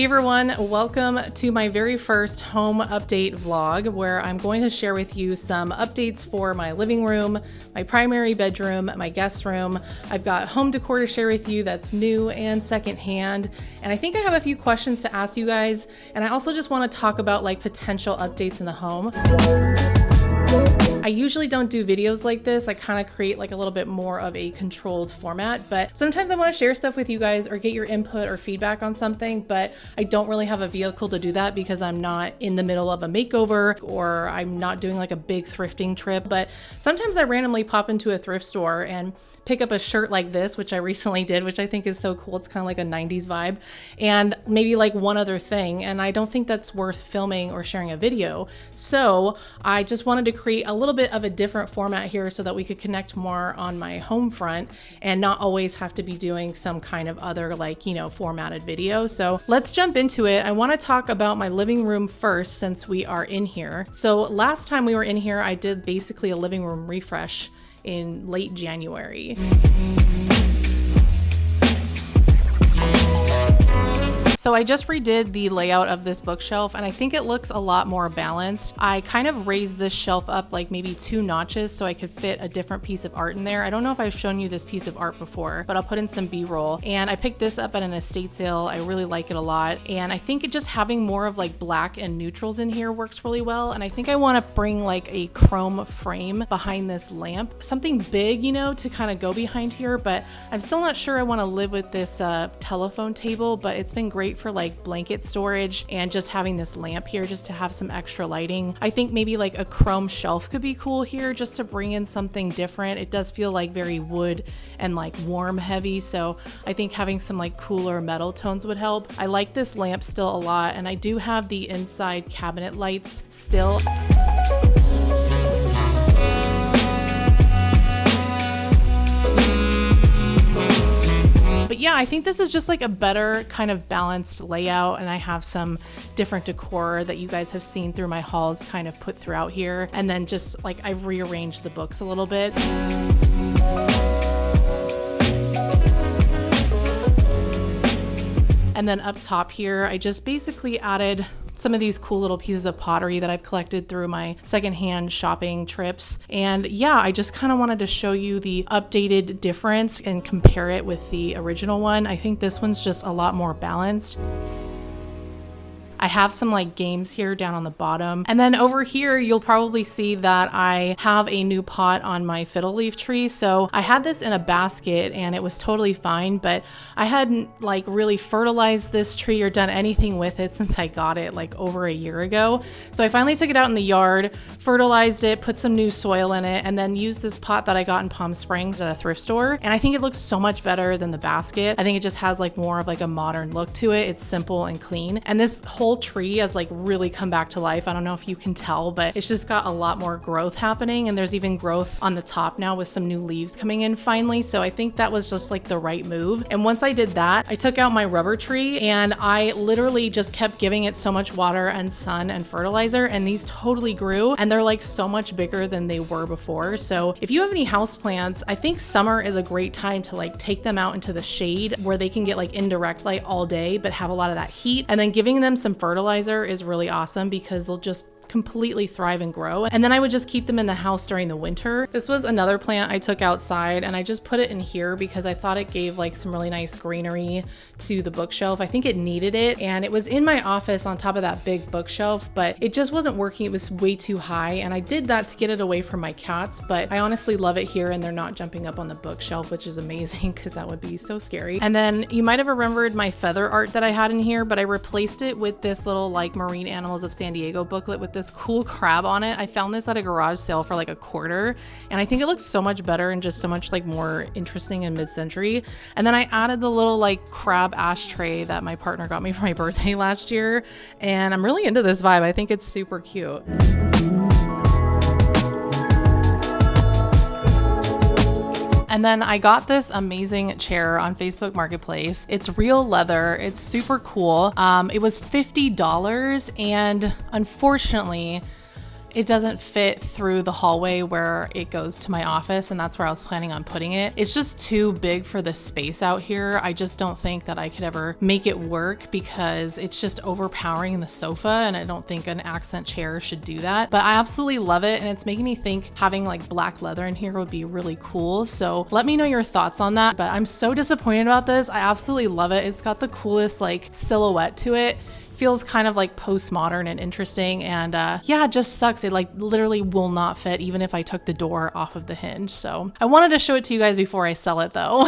Hey everyone, welcome to my very first home update vlog where I'm going to share with you some updates for my living room, my primary bedroom, my guest room. I've got home decor to share with you that's new and secondhand, and I think I have a few questions to ask you guys, and I also just want to talk about like potential updates in the home. I usually don't do videos like this. I kind of create like a little bit more of a controlled format, but sometimes I want to share stuff with you guys or get your input or feedback on something, but I don't really have a vehicle to do that because I'm not in the middle of a makeover or I'm not doing like a big thrifting trip. But sometimes I randomly pop into a thrift store and pick up a shirt like this, which I recently did, which I think is so cool. It's kind of like a 90s vibe, and maybe like one other thing. And I don't think that's worth filming or sharing a video. So I just wanted to create a little bit of a different format here so that we could connect more on my home front and not always have to be doing some kind of other like, you know, formatted video. So let's jump into it. I want to talk about my living room first since we are in here. So last time we were in here, I did basically a living room refresh in late January. So I just redid the layout of this bookshelf and I think it looks a lot more balanced. I kind of raised this shelf up like maybe 2 notches so I could fit a different piece of art in there. I don't know if I've shown you this piece of art before, but I'll put in some B-roll. And I picked this up at an estate sale. I really like it a lot. And I think just having more of like black and neutrals in here works really well. And I think I want to bring like a chrome frame behind this lamp, something big, you know, to kind of go behind here. But I'm still not sure I want to live with this telephone table, but it's been great for like blanket storage and just having this lamp here just to have some extra lighting. I think maybe like a chrome shelf could be cool here just to bring in something different. It does feel like very wood and like warm heavy, so I think having some like cooler metal tones would help. I like this lamp still a lot, and I do have the inside cabinet lights still. But yeah, I think this is just like a better kind of balanced layout, and I have some different decor that you guys have seen through my hauls kind of put throughout here. And then just like I've rearranged the books a little bit. And then up top here, I just basically added some of these cool little pieces of pottery that I've collected through my secondhand shopping trips. And yeah, I just kind of wanted to show you the updated difference and compare it with the original one. I think this one's just a lot more balanced. I have some like games here down on the bottom. And then over here, you'll probably see that I have a new pot on my fiddle leaf tree. So I had this in a basket and it was totally fine, but I hadn't like really fertilized this tree or done anything with it since I got it like over a year ago. So I finally took it out in the yard, fertilized it, put some new soil in it, and then used this pot that I got in Palm Springs at a thrift store. And I think it looks so much better than the basket. I think it just has like more of like a modern look to it. It's simple and clean. And this whole tree has like really come back to life. I don't know if you can tell, but it's just got a lot more growth happening, and there's even growth on the top now with some new leaves coming in finally. So I think that was just like the right move. And once I did that, I took out my rubber tree and I literally just kept giving it so much water and sun and fertilizer, and these totally grew, and they're like so much bigger than they were before. So if you have any houseplants, I think summer is a great time to like take them out into the shade where they can get like indirect light all day but have a lot of that heat, and then giving them some fertilizer is really awesome because they'll just completely thrive and grow. And then I would just keep them in the house during the winter. This was another plant I took outside and I just put it in here because I thought it gave like some really nice greenery to the bookshelf. I think it needed it, and it was in my office on top of that big bookshelf, but it just wasn't working. It was way too high, and I did that to get it away from my cats, but I honestly love it here and they're not jumping up on the bookshelf, which is amazing because that would be so scary. And then you might have remembered my feather art that I had in here, but I replaced it with this little like Marine Animals of San Diego booklet with this cool crab on it. I found this at a garage sale for like $1, and I think it looks so much better and just so much like more interesting and mid-century. And then I added the little like crab ashtray that my partner got me for my birthday last year, and I'm really into this vibe. I think it's super cute. And then I got this amazing chair on Facebook Marketplace. It's real leather. It's super cool. It was $50, and unfortunately, it doesn't fit through the hallway where it goes to my office, and that's where I was planning on putting it. It's just too big for the space out here. I just don't think that I could ever make it work because it's just overpowering the sofa, and I don't think an accent chair should do that. But I absolutely love it, and it's making me think having like black leather in here would be really cool. So let me know your thoughts on that. But I'm so disappointed about this. I absolutely love it. It's got the coolest like silhouette to it. Feels kind of like postmodern and interesting, and yeah, it just sucks. It like literally will not fit even if I took the door off of the hinge. So I wanted to show it to you guys before I sell it though.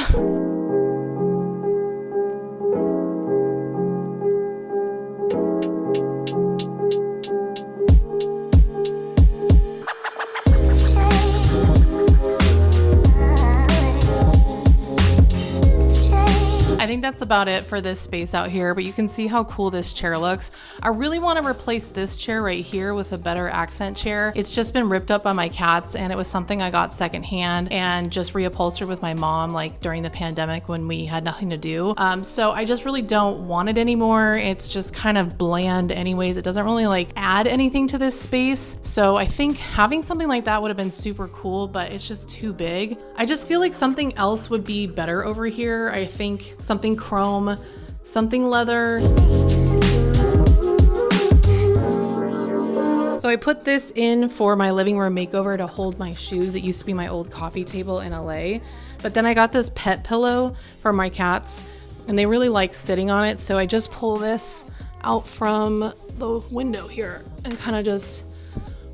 I think that's about it for this space out here, but you can see how cool this chair looks. I really want to replace this chair right here with a better accent chair. It's just been ripped up by my cats, and it was something I got secondhand and just reupholstered with my mom like during the pandemic when we had nothing to do. So I just really don't want it anymore. It's just kind of bland anyways. It doesn't really like add anything to this space. So I think having something like that would have been super cool, but it's just too big. I just feel like something else would be better over here. I think something chrome, something leather. So I put this in for my living room makeover to hold my shoes. It used to be my old coffee table in LA, but then I got this pet pillow for my cats and they really like sitting on it. So I just pull this out from the window here and kind of just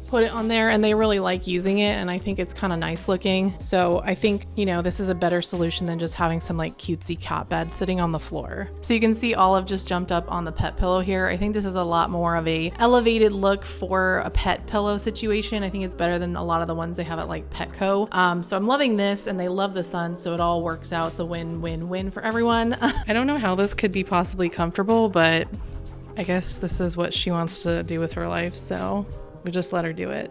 put it on there, and they really like using it, and I think it's kind of nice looking. So I think, you know, this is a better solution than just having some like cutesy cat bed sitting on the floor. So you can see Olive just jumped up on the pet pillow here. I think this is a lot more of a elevated look for a pet pillow situation. I think it's better than a lot of the ones they have at like Petco. So I'm loving this, and they love the sun, so it all works out. It's a win-win-win for everyone. I don't know how this could be possibly comfortable, but I guess this is what she wants to do with her life, so we just let her do it.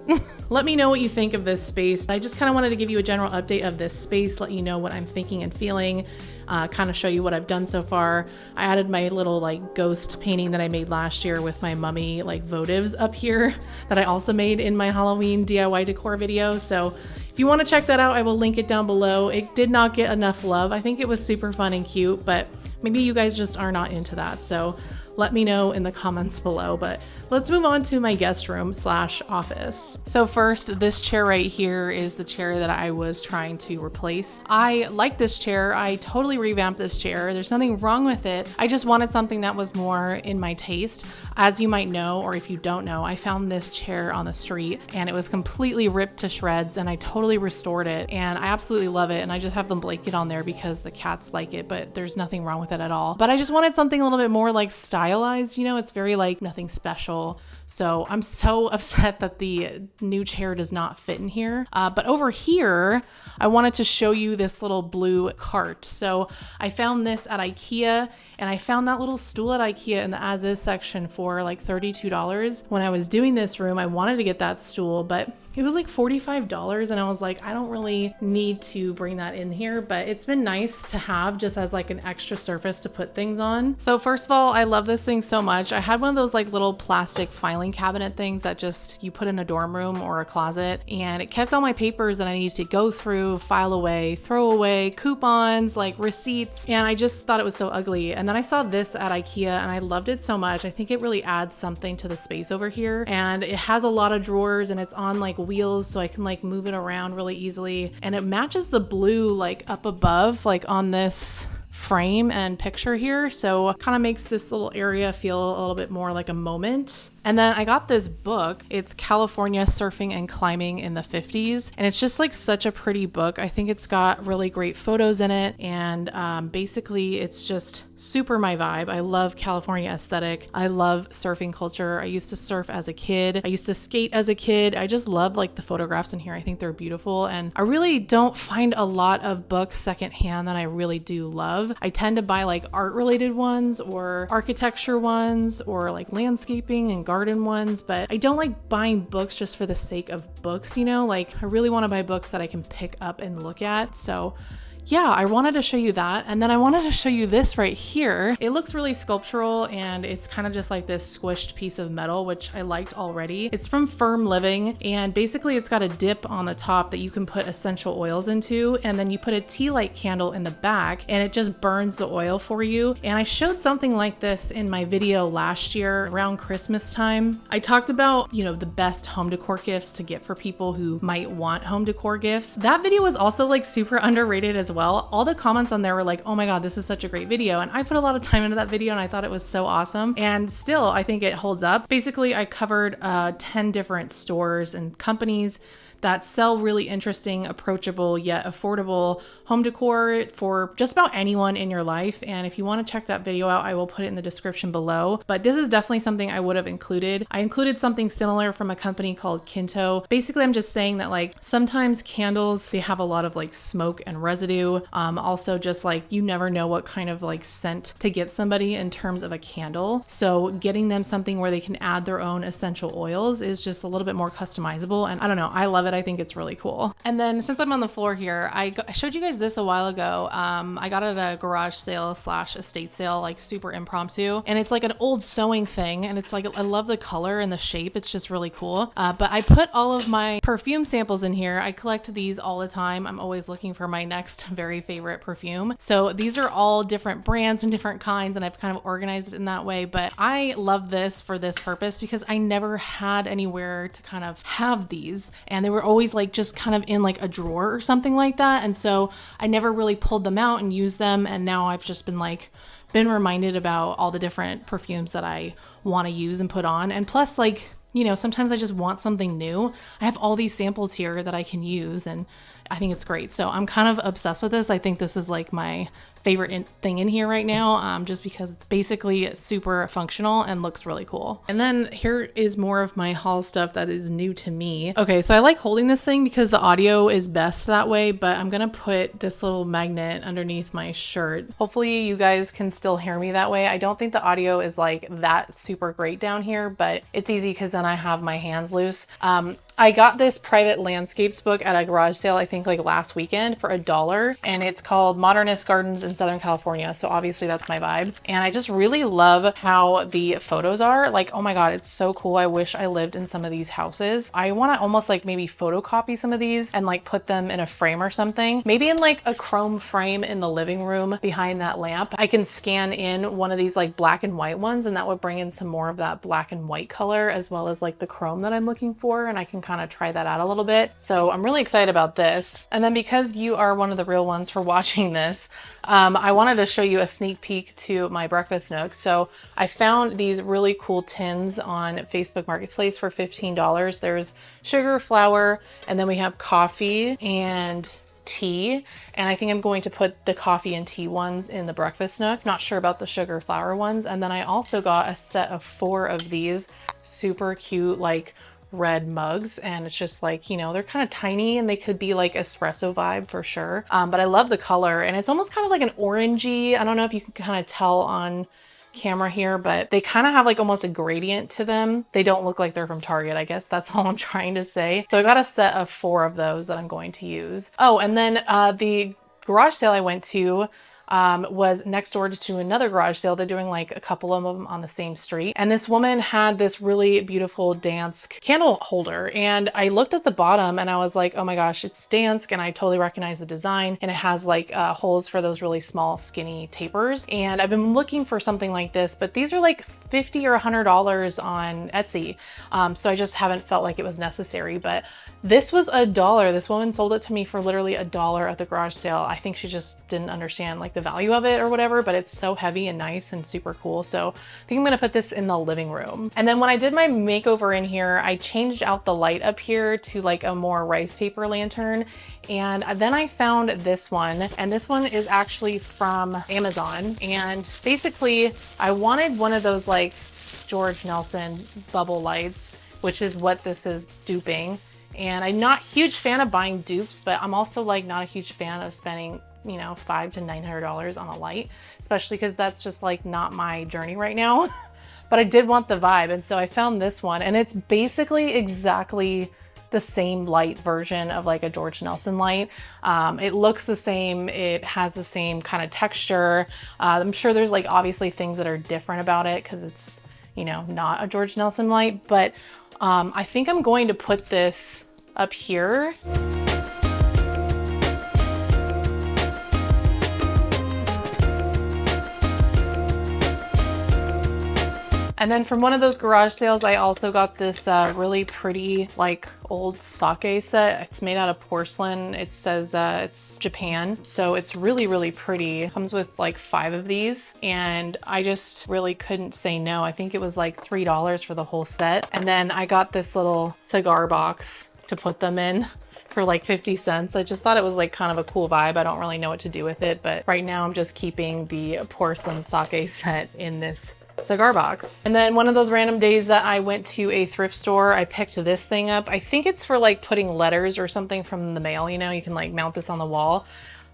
Let me know what you think of this space. I just kind of wanted to give you a general update of this space, let you know what I'm thinking and feeling, kind of show you what I've done so far. I added my little like ghost painting that I made last year with my mummy like votives up here that I also made in my Halloween DIY decor video. So if you want to check that out, I will link it down below. It did not get enough love. I think it was super fun and cute, but maybe you guys just are not into that. So let me know in the comments below, but let's move on to my guest room / office. So first, this chair right here is the chair that I was trying to replace. I like this chair. I totally revamped this chair. There's nothing wrong with it. I just wanted something that was more in my taste. As you might know, or if you don't know, I found this chair on the street and it was completely ripped to shreds, and I totally restored it, and I absolutely love it. And I just have the blanket on there because the cats like it, but there's nothing wrong with it at all. But I just wanted something a little bit more like stylized, you know, it's very like nothing special. So I'm so upset that the new chair does not fit in here. But over here, I wanted to show you this little blue cart. So I found this at IKEA, and I found that little stool at IKEA in the as is section for like $32. When I was doing this room, I wanted to get that stool, but it was like $45. And I was like, I don't really need to bring that in here, but it's been nice to have just as like an extra surface to put things on. So first of all, I love this thing so much. I had one of those like little plastic filing cabinet things that just you put in a dorm room or a closet, and it kept all my papers that I needed to go through, file away, throw away, coupons, like receipts, and I just thought it was so ugly. And then I saw this at IKEA and I loved it so much. I think it really adds something to the space over here, and it has a lot of drawers, and it's on like wheels so I can like move it around really easily, and it matches the blue like up above like on this frame and picture here, so kind of makes this little area feel a little bit more like a moment. And then I got this book. It's California Surfing and Climbing in the 50s, and it's just like such a pretty book. I think it's got really great photos in it, and basically it's just super my vibe. I love California aesthetic. I love surfing culture. I used to surf as a kid. I used to skate as a kid. I just love like the photographs in here. I think they're beautiful, and I really don't find a lot of books secondhand that I really do love. I tend to buy like art related ones or architecture ones or like landscaping and garden ones, but I don't like buying books just for the sake of books, you know, like I really want to buy books that I can pick up and look at. So yeah, I wanted to show you that. And then I wanted to show you this right here. It looks really sculptural and it's kind of just like this squished piece of metal, which I liked already. It's from Firm Living, and basically it's got a dip on the top that you can put essential oils into, and then you put a tea light candle in the back and it just burns the oil for you. And I showed something like this in my video last year around Christmas time. I talked about, you know, the best home decor gifts to get for people who might want home decor gifts. That video was also like super underrated as well. All the comments on there were like, oh my God, this is such a great video. And I put a lot of time into that video and I thought it was so awesome. And still, I think it holds up. Basically, I covered 10 different stores and companies that sell really interesting, approachable, yet affordable home decor for just about anyone in your life. And if you want to check that video out, I will put it in the description below. But this is definitely something I would have included. I included something similar from a company called Kinto. Basically, I'm just saying that like sometimes candles, they have a lot of like smoke and residue. Also just like you never know what kind of like scent to get somebody in terms of a candle. So getting them something where they can add their own essential oils is just a little bit more customizable. And I don't know, I love it. I think it's really cool. And then since I'm on the floor here, I showed you guys this a while ago. I got it at a garage sale / estate sale, like super impromptu. And it's like an old sewing thing. And it's like, I love the color and the shape. It's just really cool. But I put all of my perfume samples in here. I collect these all the time. I'm always looking for my next very favorite perfume. So these are all different brands and different kinds. And I've kind of organized it in that way. But I love this for this purpose because I never had anywhere to kind of have these. And they were always like just kind of in like a drawer or something like that. And so I never really pulled them out and used them. And now I've just been reminded about all the different perfumes that I want to use and put on. And plus, like, you know, sometimes I just want something new. I have all these samples here that I can use and I think it's great. So I'm kind of obsessed with this. I think this is like my favorite thing in here right now, just because it's basically super functional and looks really cool. And then here is more of my haul stuff that is new to me. Okay, so I like holding this thing because the audio is best that way, but I'm gonna put this little magnet underneath my shirt. Hopefully you guys can still hear me that way. I don't think the audio is like that super great down here, but it's easy because then I have my hands loose. I got this private landscapes book at a garage sale, I think like last weekend for $1, and it's called Modernist Gardens in Southern California. So obviously that's my vibe. And I just really love how the photos are. Like, oh my God, it's so cool. I wish I lived in some of these houses. I want to almost like maybe photocopy some of these and like put them in a frame or something. Maybe in like a chrome frame in the living room behind that lamp. I can scan in one of these like black and white ones, and that would bring in some more of that black and white color as well as like the chrome that I'm looking for. And I can kind of try that out a little bit. So I'm really excited about this. And then because you are one of the real ones for watching this, I wanted to show you a sneak peek to my breakfast nook. So I found these really cool tins on Facebook Marketplace for $15. There's sugar, flour, and then we have coffee and tea. And I think I'm going to put the coffee and tea ones in the breakfast nook. Not sure about the sugar flour ones. And then I also got a set of 4 of these super cute, like red mugs, and it's just like, you know, they're kind of tiny and they could be like espresso vibe for sure. But I love the color, and it's almost kind of like an orangey. I don't know if you can kind of tell on camera here, but they kind of have like almost a gradient to them. They don't look like they're from Target, I guess that's all I'm trying to say. So I got a set of 4 of those that I'm going to use. Oh, and then the garage sale I went to was next door to another garage sale. They're doing like a couple of them on the same street. And this woman had this really beautiful Dansk candle holder. And I looked at the bottom and I was like, oh my gosh, it's Dansk. And I totally recognize the design. And it has like holes for those really small, skinny tapers. And I've been looking for something like this, but these are like $50 or $100 on Etsy. So I just haven't felt like it was necessary, but this was $1. This woman sold it to me for literally $1 at the garage sale. I think she just didn't understand like the value of it or whatever, but it's so heavy and nice and super cool. So I think I'm gonna put this in the living room. And then when I did my makeover in here, I changed out the light up here to like a more rice paper lantern. And then I found this one, and this one is actually from Amazon. And basically I wanted one of those like George Nelson bubble lights, which is what this is duping. And I'm not a huge fan of buying dupes, but I'm also like not a huge fan of spending, you know, $500 to $900 on a light, especially because that's just like not my journey right now. But I did want the vibe, and so I found this one, and it's basically exactly the same light version of like a George Nelson light. It looks the same. It has the same kind of texture. I'm sure there's like obviously things that are different about it because it's, you know, not a George Nelson light, but I think I'm going to put this up here. And then from one of those garage sales, I also got this really pretty like old sake set. It's made out of porcelain. It says it's Japan. So it's really, really pretty. It comes with like 5 of these and I just really couldn't say no. I think it was like $3 for the whole set. And then I got this little cigar box to put them in for like 50 cents. I just thought it was like kind of a cool vibe. I don't really know what to do with it, but right now I'm just keeping the porcelain sake set in this cigar box. And then one of those random days that I went to a thrift store, I picked this thing up. I think it's for like putting letters or something from the mail, you know, you can like mount this on the wall.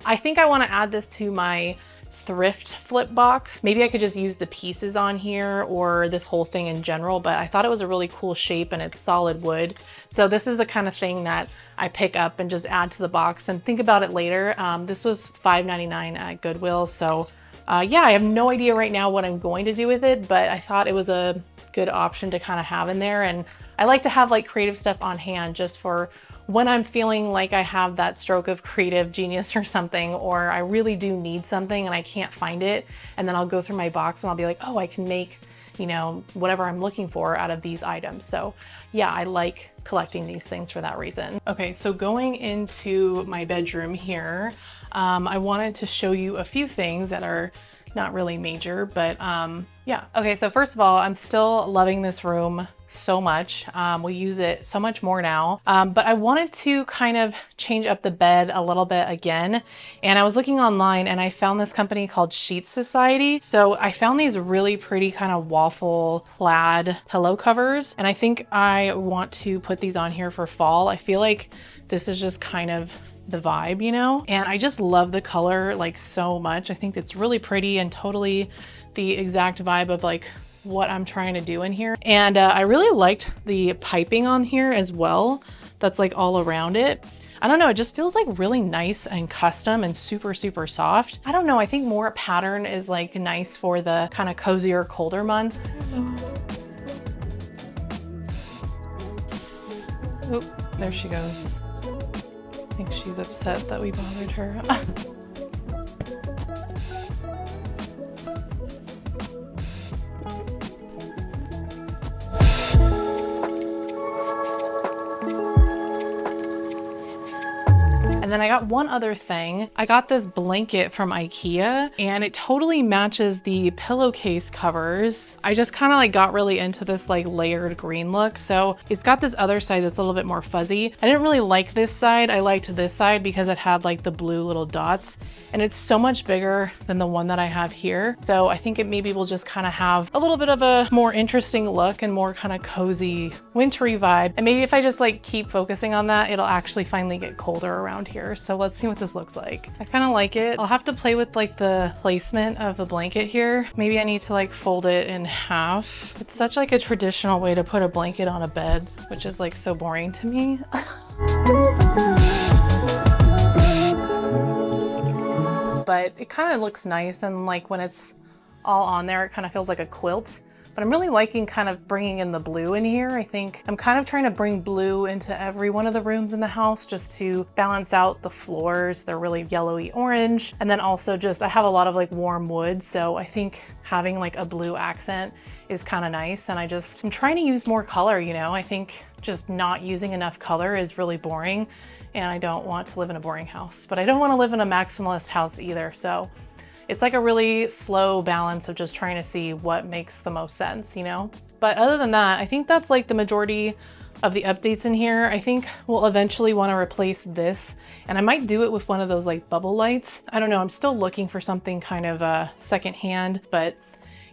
I think I want to add this to my thrift flip box. Maybe I could just use the pieces on here or this whole thing in general, but I thought it was a really cool shape and it's solid wood. So this is the kind of thing that I pick up and just add to the box and think about it later. This was $5.99 at Goodwill. So yeah, I have no idea right now what I'm going to do with it, but I thought it was a good option to kind of have in there. And I like to have like creative stuff on hand just for when I'm feeling like I have that stroke of creative genius or something, or I really do need something and I can't find it. And then I'll go through my box and I'll be like, oh, I can make, you know, whatever I'm looking for out of these items. So yeah, I like collecting these things for that reason. Okay, so going into my bedroom here, I wanted to show you a few things that are not really major, but yeah. Okay, so first of all, I'm still loving this room so much. We use it so much more now, but I wanted to kind of change up the bed a little bit again. And I was looking online and I found this company called Sheet Society. So I found these really pretty kind of waffle plaid pillow covers. And I think I want to put these on here for fall. I feel like this is just kind of the vibe, you know? And I just love the color like so much. I think it's really pretty and totally the exact vibe of like what I'm trying to do in here. And I really liked the piping on here as well. That's like all around it. I don't know, it just feels like really nice and custom and super, super soft. I don't know, I think more pattern is like nice for the kind of cozier, colder months. Oh, there she goes. I think she's upset that we bothered her. And then I got one other thing. I got this blanket from IKEA and it totally matches the pillowcase covers. I just kind of like got really into this like layered green look. So it's got this other side that's a little bit more fuzzy. I didn't really like this side. I liked this side because it had like the blue little dots and it's so much bigger than the one that I have here. So I think it maybe will just kind of have a little bit of a more interesting look and more kind of cozy, wintry vibe. And maybe if I just like keep focusing on that, it'll actually finally get colder around here. So let's see what this looks like. I kind of like it. I'll have to play with like the placement of the blanket here. Maybe I need to like fold it in half. It's such like a traditional way to put a blanket on a bed, which is like so boring to me. But it kind of looks nice, and like when it's all on there, it kind of feels like a quilt. But I'm really liking kind of bringing in the blue in here. I think I'm kind of trying to bring blue into every one of the rooms in the house just to balance out the floors. They're really yellowy orange. And then also just, I have a lot of like warm wood. So I think having like a blue accent is kind of nice. And I'm trying to use more color, you know? I think just not using enough color is really boring. And I don't want to live in a boring house, but I don't want to live in a maximalist house either. So it's like a really slow balance of just trying to see what makes the most sense, you know? But other than that, I think that's like the majority of the updates in here. I think we'll eventually want to replace this, and I might do it with one of those like bubble lights. I don't know, I'm still looking for something kind of secondhand, but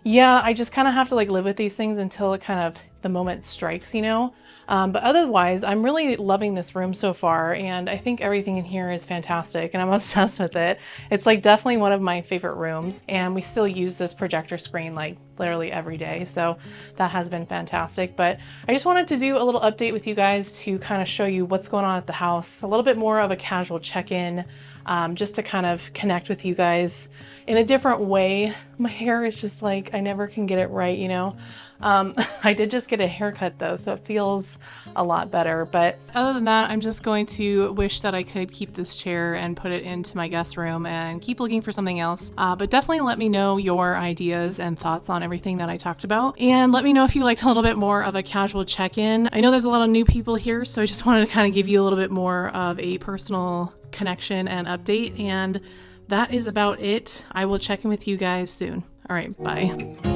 yeah, I just kind of have to like live with these things until it kind of the moment strikes, you know? But otherwise, I'm really loving this room so far, and I think everything in here is fantastic, and I'm obsessed with it. It's like definitely one of my favorite rooms, and we still use this projector screen like literally every day. So that has been fantastic. But I just wanted to do a little update with you guys to kind of show you what's going on at the house, a little bit more of a casual check-in, just to kind of connect with you guys in a different way. My hair is just like, I never can get it right, you know? I did just get a haircut though, so it feels a lot better. But other than that, I'm just going to wish that I could keep this chair and put it into my guest room and keep looking for something else. But definitely let me know your ideas and thoughts on everything that I talked about. And let me know if you liked a little bit more of a casual check-in. I know there's a lot of new people here, so I just wanted to kind of give you a little bit more of a personal connection and update. And that is about it. I will check in with you guys soon. All right, bye.